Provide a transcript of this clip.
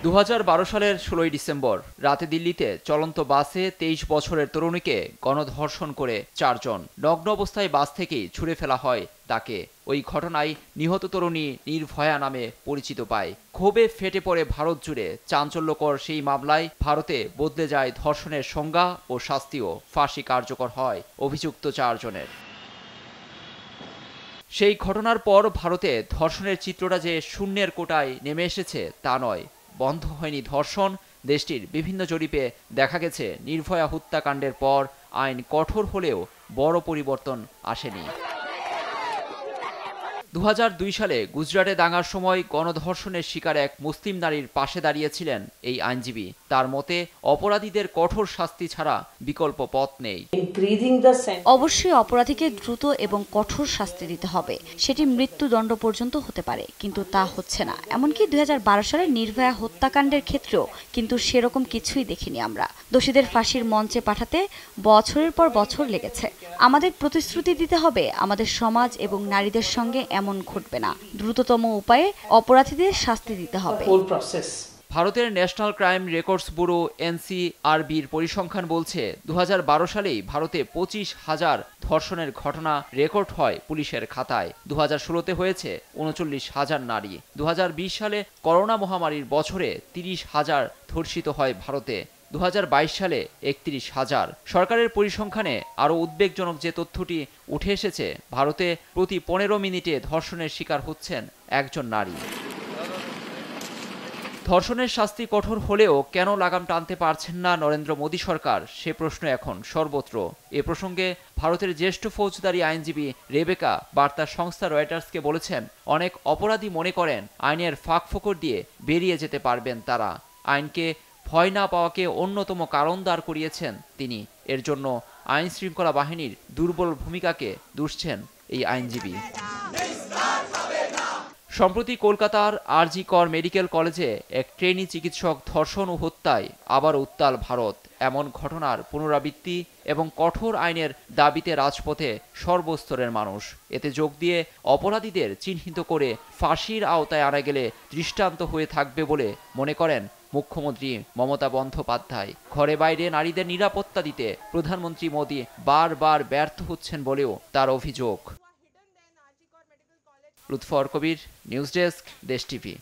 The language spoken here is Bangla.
2012 সালের 16 ডিসেম্বর রাতে দিল্লিতে চলন্ত বাসে 23 বছরের তরুণীকে গণধর্ষণ করে 4 জন। নগ্ন অবস্থায় বাস থেকেই ছুঁড়ে ফেলা হয় তাকে। ওই ঘটনায় নিহত তরুণী নির্ভয়া নামে পরিচিত পায়। ক্ষোভে ফেটে পড়ে ভারত জুড়ে। চাঞ্চল্যকর সেই মামলায় ভারতে বদলে যায় ধর্ষণের সংজ্ঞা ও শাস্তিও। ফাঁসি কার্যকর হয় অভিযুক্ত 4 জনের। সেই ঘটনার পর ভারতে ধর্ষণের চিত্রটা যে শূন্যের কোটায় নেমে এসেছে তা নয়, বন্ধ হয়নি ধর্ষণ। দেশটির বিভিন্ন জরিপে দেখা গেছে নির্ভয়া হত্যাকাণ্ডের পর আইন কঠোর হলেও বড় পরিবর্তন আসেনি। 2002 সালে গুজরাটে দাঙ্গার সময় গণধর্ষণের শিকার এক মুসলিম নারীর পাশে দাঁড়িয়েছিলেন এই আইনজীবী। তার মতে অপরাধীদের কঠোর শাস্তি ছাড়া বিকল্প পথ নেই। অবশ্যই অপরাধীকে দ্রুত এবং কঠোর শাস্তি দিতে হবে। সেটি মৃত্যুদণ্ড পর্যন্ত হতে পারে, কিন্তু তা হচ্ছে না। এমনকি 2012 সালের নির্ভয়া হত্যাকাণ্ডের ক্ষেত্রেও কিন্তু সেরকম কিছুই দেখিনি আমরা। দোষীদের ফাঁসির মঞ্চে পাঠাতে বছরের পর বছর লেগেছে। আমাদের প্রতিশ্রুতি দিতে হবে আমাদের সমাজ এবং নারীদের সঙ্গে এমন ঘটবে না। দ্রুততম উপায়ে অপরাধীদের শাস্তি দিতে হবে। ভারতের ন্যাশনাল ক্রাইম রেকর্ডস ব্যুরো NCRBর পরিসংখ্যান বলছে 2012 সালেই ভারতে 25,000 ধর্ষণের ঘটনা রেকর্ড হয় পুলিশের খাতায়। 2016তে হয়েছে 39,000 নারী। 2020 সালে করোনা মহামারীর বছরে 30,000 ধর্ষিত হয় ভারতে। 2022 সালে 31,000। সরকারের পরিসংখ্যানে আরও উদ্বেগজনক যে তথ্যটি উঠে এসেছে, ভারতে প্রতি 15 মিনিটে ধর্ষণের শিকার হচ্ছেন একজন নারী। ধর্ষণের শাস্তি কঠোর হলেও কেন লাগাম টানতে পারছেন না নরেন্দ্র মোদী সরকার, সে প্রশ্ন এখন সর্বত্র। এ প্রসঙ্গে ভারতের জ্যেষ্ঠ ফৌজদারি আইনজীবী রেবেকা বার্তা সংস্থা রয়টার্সকে বলেছেন, অনেক অপরাধী মনে করেন আইনের ফাঁকফোকর দিয়ে বেরিয়ে যেতে পারবেন তারা। আইনকে ভয় না পাওয়াকে অন্যতম কারণ দাঁড় করিয়েছেন তিনি। এর জন্য আইন শৃঙ্খলা বাহিনীর দুর্বল ভূমিকাকে দুষছেন এই আইনজীবী। সম্প্রতি কলকাতার RG কর মেডিকেল কলেজে এক ট্রেনি চিকিৎসক ধর্ষণ ও হত্যায় আবার উত্তাল ভারত। এমন ঘটনার পুনরাবৃত্তি এবং কঠোর আইনের দাবিতে রাজপথে সর্বস্তরের মানুষ। এতে যোগ দিয়ে অপরাধীদের চিহ্নিত করে ফাঁসির আওতায় আনা গেলে দৃষ্টান্ত হয়ে থাকবে বলে মনে করেন মুখ্যমন্ত্রী মমতা বন্দ্যোপাধ্যায়। ঘরে বাইরে নারীদের নিরাপত্তা দিতে প্রধানমন্ত্রী মোদী বারবার ব্যর্থ হচ্ছেন বলেও তার অভিযোগ। লুৎফর কবির, নিউজ ডেস্ক, দেশ টিভি।